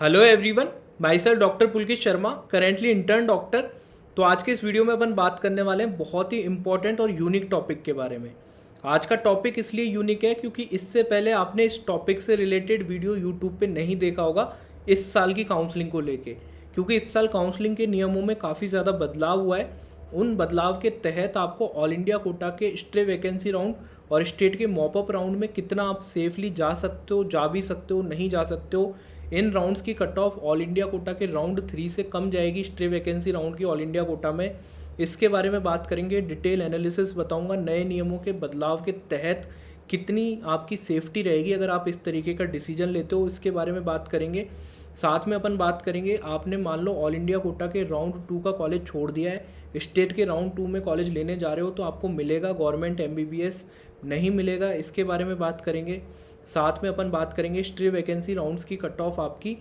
Hello everyone, my self doctor Pulkit Sharma, currently intern doctor. तो आज के इस वीडियो में अपन बात करने वाले हैं बहुत ही इंपॉर्टेंट और यूनिक टॉपिक के बारे में। आज का टॉपिक इसलिए यूनिक है क्योंकि इससे पहले आपने इस टॉपिक से रिलेटेड वीडियो यूट्यूब पे नहीं देखा होगा इस साल की काउंसलिंग को लेके, क्योंकि इस साल काउंसलिंग के नियमों में काफ़ी ज़्यादा बदलाव हुआ है। उन बदलाव के तहत आपको ऑल इंडिया कोटा के स्ट्रे वैकेंसी राउंड और स्टेट के मॉपअप राउंड में कितना आप सेफली जा सकते हो, जा भी सकते हो, नहीं जा सकते हो। इन राउंड्स की cut off all India quota के राउंड 3 से कम जाएगी स्ट्रे वैकेंसी राउंड की ऑल इंडिया कोटा में। इसके बारे में बात करेंगे, डिटेल एनालिसिस बताऊंगा। नए नियमों के बदलाव के तहत कितनी आपकी सेफ्टी रहेगी अगर आप इस तरीके का डिसीजन लेते हो, इसके बारे में बात करेंगे। साथ में अपन बात करेंगे, आपने मान लो ऑल इंडिया कोटा के राउंड 2 का कॉलेज छोड़ दिया है, स्टेट के राउंड 2 में कॉलेज लेने जा रहे हो, तो आपको मिलेगा गवर्नमेंट MBBS, नहीं मिलेगा, इसके बारे में बात करेंगे। साथ में अपन बात करेंगे स्ट्रे वैकेंसी राउंड्स की कट ऑफ आपकी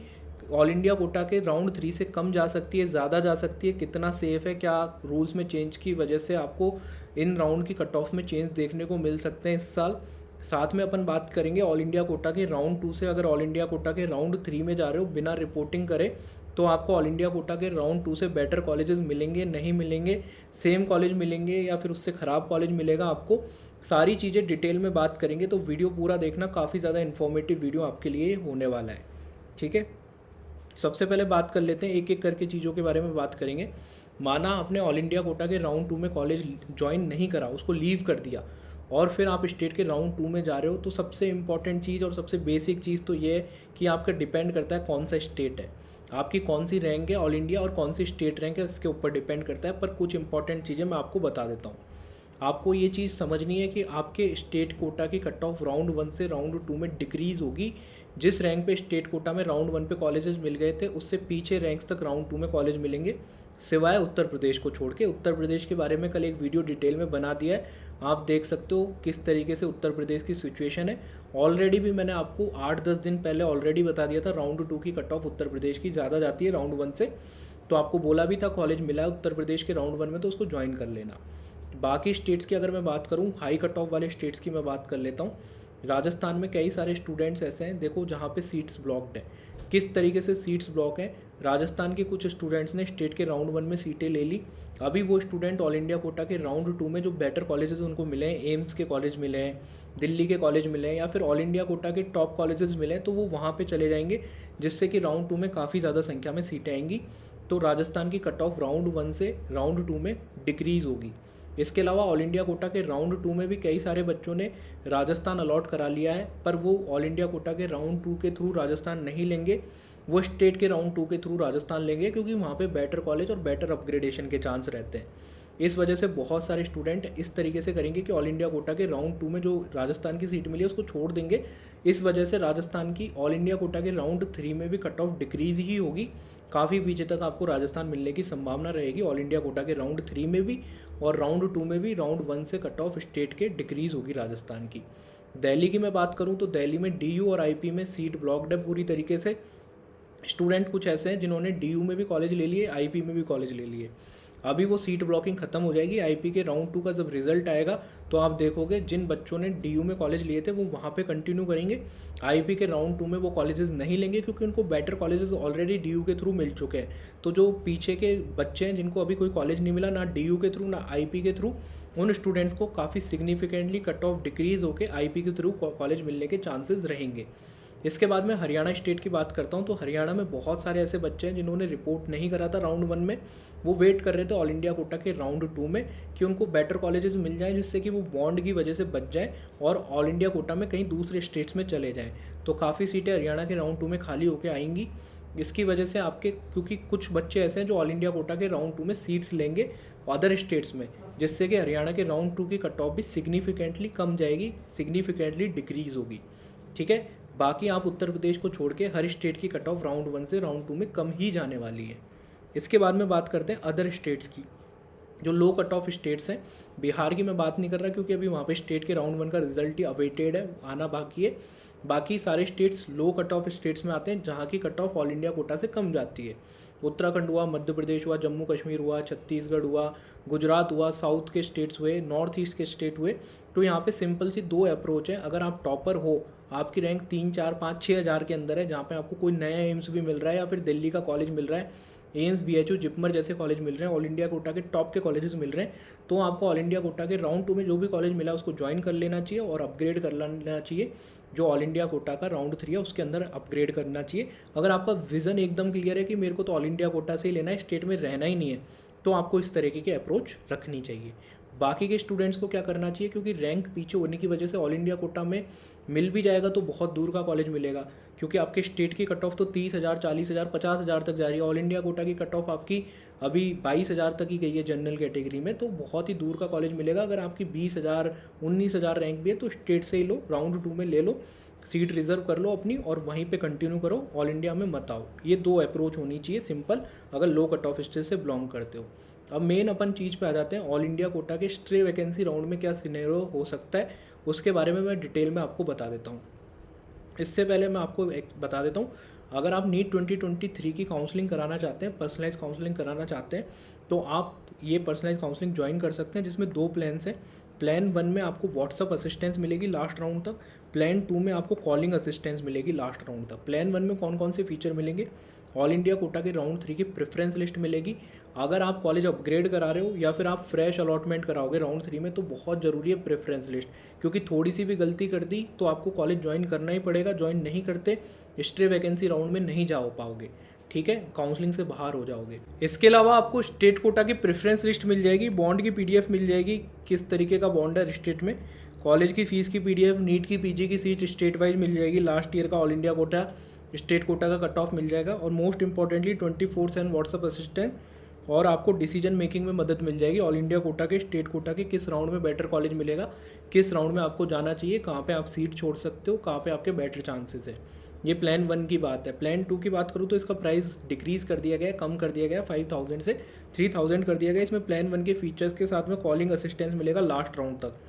ऑल इंडिया कोटा के राउंड 3 से कम जा सकती है, ज़्यादा जा सकती है, कितना सेफ़ है, क्या रूल्स में चेंज की वजह से आपको इन राउंड की कट ऑफ में चेंज देखने को मिल सकते हैं इस साल। साथ में अपन बात करेंगे ऑल इंडिया कोटा के राउंड 2 से अगर ऑल इंडिया कोटा के राउंड 3 में जा रहे हो बिना रिपोर्टिंग करे, तो आपको ऑल इंडिया कोटा के राउंड 2 से बेटर कॉलेजेस मिलेंगे, नहीं मिलेंगे, सेम कॉलेज मिलेंगे या फिर उससे ख़राब कॉलेज मिलेगा आपको। सारी चीज़ें डिटेल में बात करेंगे, तो वीडियो पूरा देखना, काफ़ी ज़्यादा इन्फॉर्मेटिव वीडियो आपके लिए होने वाला है। ठीक है, सबसे पहले बात कर लेते हैं, एक एक करके चीज़ों के बारे में बात करेंगे। माना आपने ऑल इंडिया कोटा के राउंड 2 में कॉलेज ज्वाइन नहीं करा, उसको लीव कर दिया, और फिर आप स्टेट के राउंड 2 में जा रहे हो, तो सबसे इंपॉर्टेंट चीज़ और सबसे बेसिक चीज़ तो ये है कि आपका डिपेंड करता है कौन सा स्टेट है, आपकी कौन सी रैंक है ऑल इंडिया और कौन सी स्टेट रैंक है, इसके ऊपर डिपेंड करता है। पर कुछ इंपॉर्टेंट चीज़ें मैं आपको बता देता हूँ। आपको ये चीज़ समझनी है कि आपके स्टेट कोटा की कट ऑफ राउंड 1 से राउंड 2 में डिक्रीज़ होगी। जिस रैंक पे स्टेट कोटा में राउंड 1 पे कॉलेजेस मिल गए थे, उससे पीछे रैंक्स तक राउंड 2 में कॉलेज मिलेंगे, सिवाय उत्तर प्रदेश को छोड़ के। उत्तर प्रदेश के बारे में कल एक वीडियो डिटेल में बना दिया है, आप देख सकते हो किस तरीके से उत्तर प्रदेश की सिचुएशन है। ऑलरेडी भी मैंने आपको 8-10 दिन पहले ऑलरेडी बता दिया था, राउंड 2 की कट ऑफ उत्तर प्रदेश की ज़्यादा जाती है राउंड 1 से। तो आपको बोला भी था कॉलेज मिला है उत्तर प्रदेश के राउंड 1 में, तो उसको ज्वाइन कर लेना। बाकी स्टेट्स की अगर मैं बात करूँ, हाई कट ऑफ वाले स्टेट्स की मैं बात कर लेता हूँ। राजस्थान में कई सारे स्टूडेंट्स ऐसे हैं, देखो, जहाँ पे सीट्स ब्लॉक्ड हैं। किस तरीके से सीट्स ब्लॉक हैं, राजस्थान के कुछ स्टूडेंट्स ने स्टेट के राउंड 1 में सीटें ले ली। अभी वो स्टूडेंट ऑल इंडिया कोटा के राउंड 2 में जो बेटर कॉलेजेस उनको मिले हैं, एम्स के कॉलेज मिले हैं, दिल्ली के कॉलेज मिले हैं, या फिर ऑल इंडिया कोटा के टॉप कॉलेजेस मिले हैं, तो वो वहाँ पे चले जाएंगे, जिससे कि राउंड 2 में काफ़ी ज़्यादा संख्या में सीटें आएंगी। तो राजस्थान की कट ऑफ राउंड 1 से राउंड 2 में डिक्रीज़ होगी। इसके अलावा ऑल इंडिया कोटा के राउंड 2 में भी कई सारे बच्चों ने राजस्थान अलॉट करा लिया है, पर वो ऑल इंडिया कोटा के राउंड 2 के थ्रू राजस्थान नहीं लेंगे, वो स्टेट के राउंड 2 के थ्रू राजस्थान लेंगे, क्योंकि वहाँ पे बेटर कॉलेज और बेटर अपग्रेडेशन के चांस रहते हैं। इस वजह से बहुत सारे स्टूडेंट इस तरीके से करेंगे कि ऑल इंडिया कोटा के राउंड 2 में जो राजस्थान की सीट मिली है उसको छोड़ देंगे। इस वजह से राजस्थान की ऑल इंडिया कोटा के राउंड 3 में भी कट ऑफ डिक्रीज ही होगी, काफ़ी पीछे तक आपको राजस्थान मिलने की संभावना रहेगी ऑल इंडिया कोटा के राउंड 3 में भी, और राउंड 2 में भी राउंड 1 से कट ऑफ स्टेट के डिक्रीज़ होगी राजस्थान की। दिल्ली की मैं बात करूं तो दिल्ली में DU और IP में सीट ब्लॉक्ड है पूरी तरीके से। स्टूडेंट कुछ ऐसे हैं जिन्होंने DU में भी कॉलेज ले लिए, IP में भी कॉलेज ले लिए। अभी वो सीट ब्लॉकिंग ख़त्म हो जाएगी। IP के राउंड 2 का जब रिजल्ट आएगा तो आप देखोगे जिन बच्चों ने DU में कॉलेज लिए थे वो वहाँ पे कंटिन्यू करेंगे। IP के राउंड 2 में वो कॉलेजेस नहीं लेंगे, क्योंकि उनको बेटर कॉलेजेस ऑलरेडी DU के थ्रू मिल चुके हैं। तो जो पीछे के बच्चे हैं जिनको अभी कोई कॉलेज नहीं मिला, ना DU के थ्रू ना IP के थ्रू, उन स्टूडेंट्स को काफ़ी सिग्निफिकेंटली कट ऑफ डिक्रीज़ होकर IP के थ्रू कॉलेज मिलने के चांसेस रहेंगे। इसके बाद मैं हरियाणा स्टेट की बात करता हूँ। तो हरियाणा में बहुत सारे ऐसे बच्चे हैं जिन्होंने रिपोर्ट नहीं करा था राउंड 1 में, वो वेट कर रहे थे ऑल इंडिया कोटा के राउंड 2 में कि उनको बेटर कॉलेजेस मिल जाएं, जिससे कि वो बॉन्ड की वजह से बच जाएं और ऑल इंडिया कोटा में कहीं दूसरे स्टेट्स में चले जाएं। तो काफ़ी सीटें हरियाणा के राउंड 2 में खाली होकर आएंगी। इसकी वजह से आपके, क्योंकि कुछ बच्चे ऐसे हैं जो ऑल इंडिया कोटा के राउंड 2 में सीट्स लेंगे अदर स्टेट्स में, जिससे कि हरियाणा के राउंड 2 की कट ऑफ भी सिग्निफिकेंटली कम जाएगी, सिग्निफिकेंटली डिक्रीज़ होगी। ठीक है, बाकी आप उत्तर प्रदेश को छोड़ के हर स्टेट की कट ऑफ राउंड 1 से राउंड 2 में कम ही जाने वाली है। इसके बाद में बात करते हैं अदर स्टेट्स की, जो लो कट ऑफ स्टेट्स हैं। बिहार की मैं बात नहीं कर रहा, क्योंकि अभी वहाँ पे स्टेट के राउंड 1 का रिजल्ट ही अवेटेड है, आना बाकी है। बाकी सारे स्टेट्स लो कट ऑफ स्टेट्स में आते हैं, जहाँ की cut off all India quota से कम जाती है। उत्तराखंड हुआ, मध्य प्रदेश हुआ, जम्मू कश्मीर हुआ, छत्तीसगढ़ हुआ, गुजरात हुआ, साउथ के स्टेट्स हुए, नॉर्थ ईस्ट के स्टेट हुए। तो यहाँ पे सिंपल सी 2 अप्रोच है। अगर आप टॉपर हो, आपकी रैंक 3, 4, 5, 6 हज़ार के अंदर है, जहाँ पे आपको कोई नया एम्स भी मिल रहा है या फिर दिल्ली का कॉलेज मिल रहा है, एम्स, BHU, जिपमर जैसे कॉलेज मिल रहे हैं, ऑल इंडिया कोटा के टॉप के कॉलेजेस मिल रहे हैं, तो आपको ऑल इंडिया कोटा के राउंड 2 में जो भी कॉलेज मिला उसको ज्वाइन कर लेना चाहिए और अपग्रेड कर लेना चाहिए। जो ऑल इंडिया कोटा का राउंड 3 है उसके अंदर अपग्रेड करना चाहिए। अगर आपका विज़न एकदम क्लियर है कि मेरे को तो ऑल इंडिया कोटा से ही लेना है, स्टेट में रहना ही नहीं है, तो आपको इस तरीके की अप्रोच रखनी चाहिए। बाकी के स्टूडेंट्स को क्या करना चाहिए, क्योंकि रैंक पीछे होने की वजह से ऑल इंडिया कोटा में मिल भी जाएगा तो बहुत दूर का कॉलेज मिलेगा, क्योंकि आपके स्टेट की कट ऑफ तो 30,000, 40,000, 50,000 तक जा रही है। ऑल इंडिया कोटा की कट ऑफ आपकी अभी 22,000 तक ही गई है जनरल कैटेगरी में, तो बहुत ही दूर का कॉलेज मिलेगा। अगर आपकी 20,000, 19,000 रैंक भी है तो स्टेट से ही लो, राउंड 2 में ले लो, सीट रिजर्व कर लो अपनी और वहीं पे कंटिन्यू करो, ऑल इंडिया में मत आओ। ये 2 अप्रोच होनी चाहिए सिंपल, अगर लो कट ऑफ स्टेट से बिलोंग करते हो। अब मेन अपन चीज़ पे आ जाते हैं, ऑल इंडिया कोटा के स्ट्रे वैकेंसी राउंड में क्या सिनेरियो हो सकता है, उसके बारे में मैं डिटेल में आपको बता देता हूँ। इससे पहले मैं आपको एक बता देता हूँ, अगर आप नीट 2023 की काउंसलिंग कराना चाहते हैं, पर्सनलाइज काउंसलिंग कराना चाहते हैं, तो आप ये पर्सनलाइज काउंसलिंग ज्वाइन कर सकते हैं, जिसमें 2 प्लान्स हैं। प्लान 1 में आपको व्हाट्सअप असिस्टेंस मिलेगी लास्ट राउंड तक, प्लान 2 में आपको कॉलिंग असिस्टेंस मिलेगी लास्ट राउंड तक। प्लान 1 में कौन कौन से फीचर मिलेंगे, ऑल इंडिया कोटा के राउंड 3 की प्रेफरेंस लिस्ट मिलेगी। अगर आप कॉलेज अपग्रेड करा रहे हो या फिर आप फ्रेश अलॉटमेंट कराओगे राउंड 3 में, तो बहुत ज़रूरी है प्रेफरेंस लिस्ट, क्योंकि थोड़ी सी भी गलती कर दी तो आपको कॉलेज ज्वाइन करना ही पड़ेगा। ज्वाइन नहीं करते स्ट्रे वैकेंसी राउंड में नहीं जा पाओगे, ठीक है, काउंसलिंग से बाहर हो जाओगे। इसके अलावा आपको स्टेट कोटा की प्रेफरेंस लिस्ट मिल जाएगी, बॉन्ड की PDF मिल जाएगी, किस तरीके का बॉन्ड है स्टेट में, कॉलेज की फ़ीस की PDF, नीट की PG की सीट स्टेट वाइज मिल जाएगी, लास्ट ईयर का all India quota state quota का कट ऑफ मिल जाएगा, और मोस्ट इंपॉर्टेंटली 24/7 व्हाट्सअप असिस्टेंट, और आपको डिसीजन मेकिंग में मदद मिल जाएगी। ऑल इंडिया कोटा के स्टेट कोटा के किस राउंड में बेटर कॉलेज मिलेगा, किस राउंड में आपको जाना चाहिए, कहाँ पे आप सीट छोड़ सकते हो, कहाँ पे आपके बेटर चांसेस है। ये प्लान 1 की बात है। प्लान 2 की बात करूँ तो इसका प्राइस डिक्रीज़ कर दिया गया, कम कर दिया गया, 5,000 से 3,000 कर दिया गया। इसमें प्लान 1 के फीचर्स के साथ में कॉलिंग असिस्टेंस मिलेगा लास्ट राउंड तक।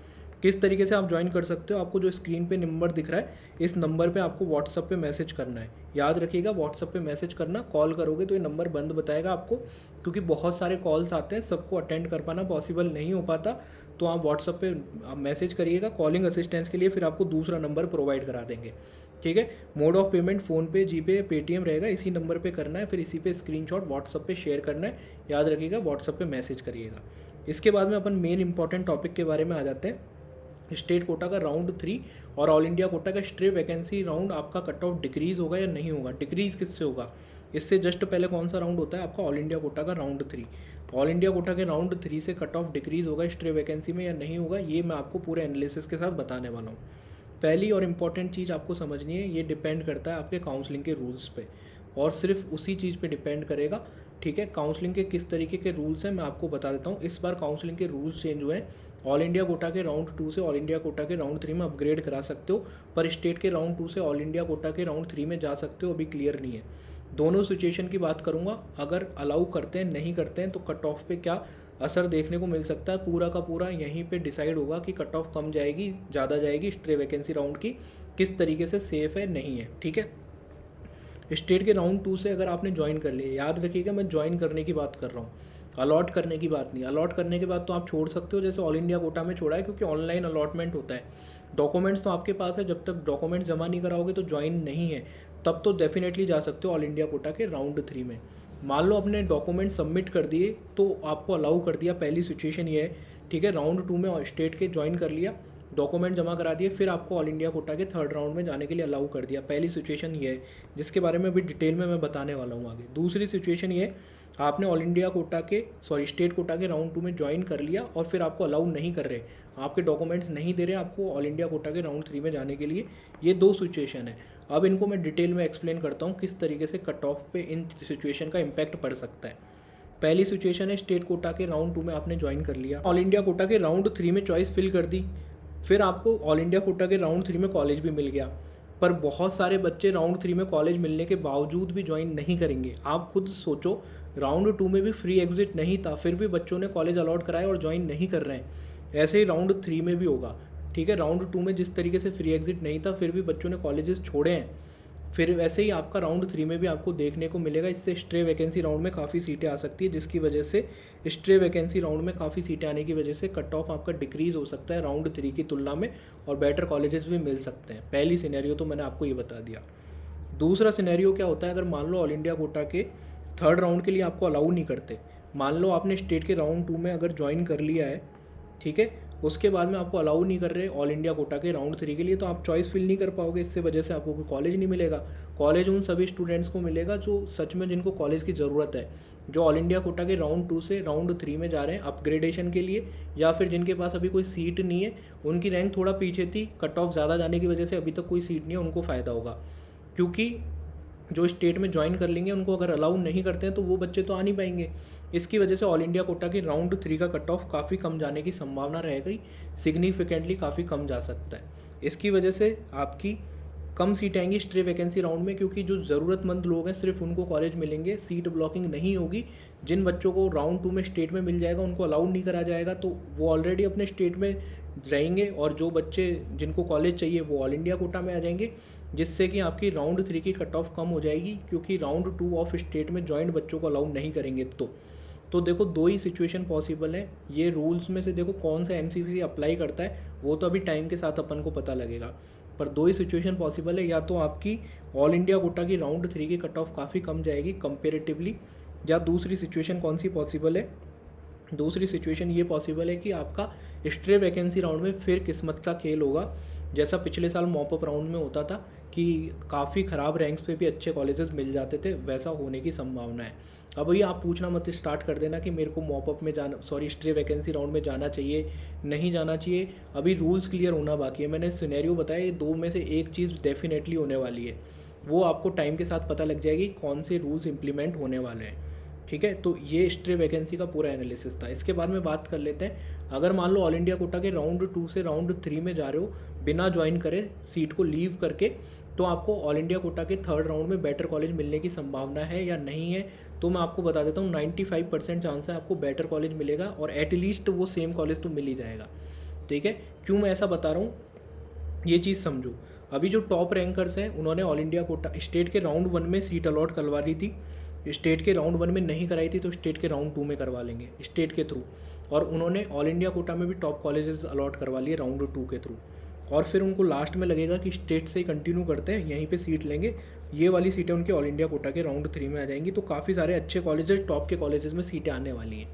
किस तरीके से आप ज्वाइन कर सकते हो, आपको जो स्क्रीन पे नंबर दिख रहा है, इस नंबर पे आपको व्हाट्सअप पे मैसेज करना है। याद रखिएगा, व्हाट्सअप पे मैसेज करना, कॉल करोगे तो ये नंबर बंद बताएगा आपको, क्योंकि बहुत सारे कॉल्स आते हैं, सबको अटेंड कर पाना पॉसिबल नहीं हो पाता। तो आप व्हाट्सअप पे मैसेज करिएगा कॉलिंग असिस्टेंस के लिए, फिर आपको दूसरा नंबर प्रोवाइड करा देंगे, ठीक है। Mode of payment PhonePe, GPay, Paytm रहेगा, इसी नंबर पे करना है, फिर इसी पे स्क्रीनशॉट व्हाट्सअप पे शेयर करना है। याद रखिएगा, व्हाट्सअप पे मैसेज करिएगा। इसके बाद में अपन मेन इंपॉर्टेंट टॉपिक के बारे में आ जाते हैं। स्टेट कोटा का राउंड 3 और ऑल इंडिया कोटा का स्ट्रे वैकेंसी राउंड, आपका कट ऑफ डिक्रीज़ होगा या नहीं होगा। डिक्रीज़ किससे होगा, इससे जस्ट पहले कौन सा राउंड होता है आपका, ऑल इंडिया कोटा का राउंड 3। ऑल इंडिया कोटा के राउंड 3 से कट ऑफ डिक्रीज़ होगा स्ट्रे वैकेंसी में या नहीं होगा, ये मैं आपको पूरे एनालिसिस के साथ बताने वाला हूँ। पहली और इम्पॉर्टेंट चीज़ आपको समझनी है, ये डिपेंड करता है आपके काउंसलिंग के रूल्स पे, और सिर्फ उसी चीज़ पे डिपेंड करेगा, ठीक है। काउंसलिंग के किस तरीके के रूल्स हैं मैं आपको बता देता हूँ। इस बार काउंसलिंग के रूल्स चेंज हुए हैं। ऑल इंडिया कोटा के राउंड 2 से ऑल इंडिया कोटा के राउंड 3 में अपग्रेड करा सकते हो, पर स्टेट के राउंड 2 से ऑल इंडिया कोटा के राउंड 3 में जा सकते हो, अभी क्लियर नहीं है। दोनों सिचुएशन की बात करूँगा, अगर अलाउ करते हैं नहीं करते हैं तो कट ऑफ पे क्या असर देखने को मिल सकता है, पूरा का पूरा यहीं पे डिसाइड होगा कि कट ऑफ कम जाएगी ज़्यादा जाएगी स्ट्रे वैकेंसी राउंड की, किस तरीके से सेफ़ है नहीं है, ठीक है। स्टेट के राउंड 2 से अगर आपने ज्वाइन कर लिया, याद रखिएगा मैं ज्वाइन करने की बात कर रहा हूँ, अलॉट करने की बात नहीं। अलॉट करने के बाद तो आप छोड़ सकते हो, जैसे ऑल इंडिया कोटा में छोड़ा है, क्योंकि ऑनलाइन अलॉटमेंट होता है। डॉक्यूमेंट्स तो आपके पास है, जब तक डॉक्यूमेंट्स जमा नहीं कराओगे तो ज्वाइन नहीं है, तब तो डेफिनेटली जा सकते हो ऑल इंडिया कोटा के राउंड 3 में। मान लो अपने डॉक्यूमेंट सबमिट कर दिए तो आपको अलाउ कर दिया, पहली सिचुएशन ये है, ठीक है। राउंड 2 में स्टेट के ज्वाइन कर लिया, डॉक्यूमेंट जमा करा दिए, फिर आपको ऑल इंडिया कोटा के 3rd राउंड में जाने के लिए अलाउ कर दिया। पहली सिचुएशन ये है, जिसके बारे में अभी डिटेल में मैं बताने वाला हूँ आगे। दूसरी सिचुएशन ये, आपने ऑल इंडिया कोटा के स्टेट कोटा के राउंड 2 में ज्वाइन कर लिया और फिर आपको अलाउ नहीं कर रहे, आपके डॉक्यूमेंट्स नहीं दे रहे आपको ऑल इंडिया कोटा के राउंड 3 में जाने के लिए। ये 2 सिचुएशन है। अब इनको मैं डिटेल में एक्सप्लेन करता हूँ किस तरीके से कट ऑफ पे इन सिचुएशन का इम्पैक्ट पड़ सकता है। पहली सिचुएशन है, स्टेट कोटा के राउंड 2 में आपने ज्वाइन कर लिया, ऑल इंडिया कोटा के राउंड 3 में चॉइस फिल कर दी, फिर आपको ऑल इंडिया कोटा के राउंड 3 में कॉलेज भी मिल गया, पर बहुत सारे बच्चे राउंड 3 में कॉलेज मिलने के बावजूद भी ज्वाइन नहीं करेंगे। आप खुद सोचो, राउंड 2 में भी फ्री एग्जिट नहीं था, फिर भी बच्चों ने कॉलेज अलॉट कराया और ज्वाइन नहीं कर रहे हैं। ऐसे ही राउंड 3 में भी होगा, ठीक है। राउंड 2 में जिस तरीके से फ्री एग्जिट नहीं था, फिर भी बच्चों ने कॉलेजेस छोड़े हैं, फिर वैसे ही आपका राउंड 3 में भी आपको देखने को मिलेगा, इससे स्ट्रे वैकेंसी राउंड में काफ़ी सीटें आ सकती है, जिसकी वजह से स्ट्रे वैकेंसी राउंड में काफ़ी सीटें आने की वजह से कट ऑफ आपका डिक्रीज़ हो सकता है राउंड 3 की तुलना में, और बेटर कॉलेजेस भी मिल सकते हैं। पहली सिनेरियो तो मैंने आपको ये बता दिया। दूसरा सिनेरियो क्या होता है, अगर मान लो ऑल इंडिया कोटा के थर्ड राउंड के लिए आपको अलाउ नहीं करते, मान लो आपने स्टेट के राउंड 2 में अगर ज्वाइन कर लिया है, ठीक है, उसके बाद में आपको अलाउ नहीं कर रहे ऑल इंडिया कोटा के राउंड 3 के लिए, तो आप चॉइस फिल नहीं कर पाओगे, इससे वजह से आपको कोई कॉलेज नहीं मिलेगा। कॉलेज उन सभी स्टूडेंट्स को मिलेगा जो सच में जिनको कॉलेज की ज़रूरत है, जो ऑल इंडिया कोटा के राउंड 2 से राउंड 3 में जा रहे हैं अपग्रेडेशन के लिए, या फिर जिनके पास अभी कोई सीट नहीं है, उनकी रैंक थोड़ा पीछे थी, कट ऑफ ज़्यादा जाने की वजह से अभी तक कोई सीट नहीं है, उनको फ़ायदा होगा। क्योंकि जो स्टेट में ज्वाइन कर लेंगे उनको अगर अलाउ नहीं करते हैं तो वो बच्चे तो आ नहीं पाएंगे। इसकी वजह से ऑल इंडिया कोटा की राउंड 3 का कट ऑफ काफ़ी कम जाने की संभावना रहेगी, सिग्निफिकेंटली काफ़ी कम जा सकता है। इसकी वजह से आपकी कम सीट आएंगी स्ट्रे वैकेंसी राउंड में, क्योंकि जो ज़रूरतमंद लोग हैं सिर्फ उनको कॉलेज मिलेंगे, सीट ब्लॉकिंग नहीं होगी। जिन बच्चों को राउंड 2 में स्टेट में मिल जाएगा उनको अलाउ नहीं करा जाएगा, तो वो ऑलरेडी अपने स्टेट में रहेंगे, और जो बच्चे जिनको कॉलेज चाहिए वो ऑल इंडिया कोटा में आ जाएंगे, जिससे कि आपकी राउंड 3 की कट ऑफ कम हो जाएगी, क्योंकि राउंड 2 ऑफ स्टेट में जॉइंट बच्चों को अलाउ नहीं करेंगे। तो देखो दो ही सिचुएशन पॉसिबल है। ये रूल्स में से देखो कौन सा एमसीसी अप्लाई करता है वो तो अभी टाइम के साथ अपन को पता लगेगा, पर दो ही सिचुएशन पॉसिबल है, या तो आपकी ऑल इंडिया कोटा की राउंड 3 की कट ऑफ काफ़ी कम जाएगी कंपेरेटिवली, या दूसरी सिचुएशन कौन सी पॉसिबल है, दूसरी सिचुएशन ये पॉसिबल है कि आपका स्ट्रे वैकेंसी राउंड में फिर किस्मत का खेल होगा, जैसा पिछले साल मॉपअप राउंड में होता था कि काफ़ी ख़राब रैंक्स पे भी अच्छे कॉलेजेस मिल जाते थे, वैसा होने की संभावना है। अब ये आप पूछना मत स्टार्ट कर देना कि मेरे को मॉपअप में जाना, सॉरी स्ट्रे वैकेंसी राउंड में जाना चाहिए नहीं जाना चाहिए, अभी रूल्स क्लियर होना बाकी है। मैंने सिनेरियो बताया, ये दो में से एक चीज़ डेफिनेटली होने वाली है, वो आपको टाइम के साथ पता लग जाएगी कौन से रूल्स इंप्लीमेंट होने वाले हैं, ठीक है। तो ये स्ट्रे वैकेंसी का पूरा एनालिसिस था। इसके बाद में बात कर लेते हैं, अगर मान लो ऑल इंडिया कोटा के राउंड 2 से राउंड 3 में जा रहे हो बिना ज्वाइन करे, सीट को लीव करके, तो आपको ऑल इंडिया कोटा के थर्ड राउंड में बेटर कॉलेज मिलने की संभावना है या नहीं है। तो मैं आपको बता देता हूँ 95% चांस है आपको बेटर कॉलेज मिलेगा, और एटलीस्ट वो सेम कॉलेज तो मिल ही जाएगा, ठीक है। क्यों मैं ऐसा बता रहा हूँ ये चीज़ समझो। अभी जो टॉप रैंकर्स हैं उन्होंने ऑल इंडिया कोटा स्टेट के राउंड 1 में सीट अलॉट करवा ली थी, स्टेट के राउंड 1 में नहीं कराई थी तो स्टेट के राउंड 2 में करवा लेंगे स्टेट के थ्रू, और उन्होंने ऑल इंडिया कोटा में भी टॉप कॉलेजेस अलॉट करवा लिए राउंड 2 के थ्रू, और फिर उनको लास्ट में लगेगा कि स्टेट से ही कंटिन्यू करते हैं, यहीं पे सीट लेंगे, ये वाली सीटें उनके ऑल इंडिया कोटा के राउंड 3 में आ जाएंगी। तो काफ़ी सारे अच्छे कॉलेजेस टॉप के कॉलेजेस में सीटें आने वाली हैं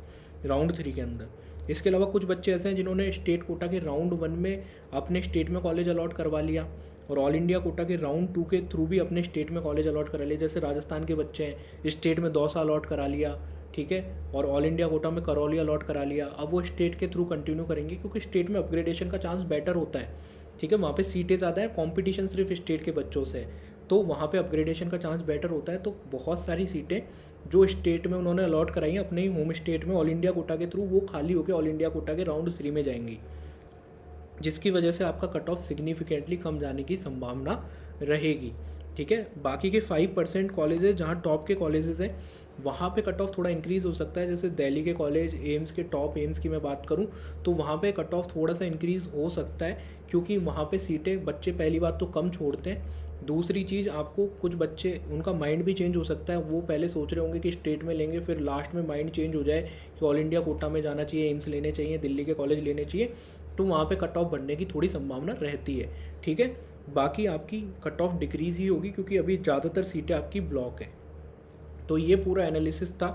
राउंड 3 के अंदर। इसके अलावा कुछ बच्चे ऐसे हैं जिन्होंने स्टेट कोटा के राउंड 1 में अपने स्टेट में कॉलेज अलॉट करवा लिया, और ऑल इंडिया कोटा के राउंड 2 के थ्रू भी अपने स्टेट में कॉलेज अलॉट करा लिया। जैसे राजस्थान के बच्चे हैं, स्टेट में दौसा अलॉट करा लिया, ठीक है, और ऑल इंडिया कोटा में करौली अलॉट करा लिया। अब वो स्टेट के थ्रू कंटिन्यू करेंगे, क्योंकि स्टेट में अपग्रेडेशन का चांस बेटर होता है, ठीक है, वहाँ पे सीटें ज़्यादा है, कंपटीशन सिर्फ स्टेट के बच्चों से है, तो वहाँ पे अपग्रेडेशन का चांस बेटर होता है। तो बहुत सारी सीटें जो स्टेट में उन्होंने अलॉट कराई हैं अपने ही होम स्टेट में ऑल इंडिया कोटा के थ्रू, वो खाली होकर ऑल इंडिया कोटा के राउंड 3 में जाएंगी, जिसकी वजह से आपका कट ऑफ सिग्निफिकेंटली कम जाने की संभावना रहेगी, ठीक है। बाकी के 5% कॉलेजेस जहाँ टॉप के कॉलेजेस हैं वहाँ पे कट ऑफ थोड़ा इंक्रीज़ हो सकता है। जैसे दिल्ली के कॉलेज, एम्स के टॉप एम्स की मैं बात करूँ तो वहाँ पे कट ऑफ थोड़ा सा इंक्रीज़ हो सकता है, क्योंकि वहाँ पे सीटें बच्चे पहली बात तो कम छोड़ते हैं, दूसरी चीज़ आपको कुछ बच्चे उनका माइंड भी चेंज हो सकता है, वो पहले सोच रहे होंगे कि स्टेट में लेंगे, फिर लास्ट में माइंड चेंज हो जाए कि ऑल इंडिया कोटा में जाना चाहिए, एम्स लेने चाहिए, दिल्ली के कॉलेज लेने चाहिए, तो वहाँ पे कट ऑफ बढ़ने की थोड़ी संभावना रहती है, ठीक है। बाकी आपकी कट ऑफ डिक्रीज़ ही होगी, क्योंकि अभी ज़्यादातर सीटें आपकी ब्लॉक है। तो ये पूरा एनालिसिस था,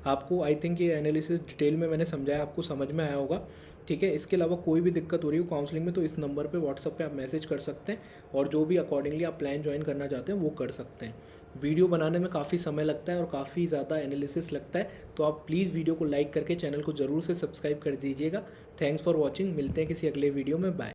आपको आई थिंक ये एनालिसिस डिटेल में मैंने समझाया, आपको समझ में आया होगा, ठीक है। इसके अलावा कोई भी दिक्कत हो रही हो काउंसलिंग में तो इस नंबर पे व्हाट्सएप पे आप मैसेज कर सकते हैं, और जो भी अकॉर्डिंगली आप प्लान ज्वाइन करना चाहते हैं वो कर सकते हैं। वीडियो बनाने में काफ़ी समय लगता है और काफ़ी ज़्यादा एनालिसिस लगता है, तो आप प्लीज़ वीडियो को लाइक करके चैनल को ज़रूर से सब्सक्राइब कर दीजिएगा। थैंक्स फॉर वॉचिंग, मिलते हैं किसी अगले वीडियो में, बाय।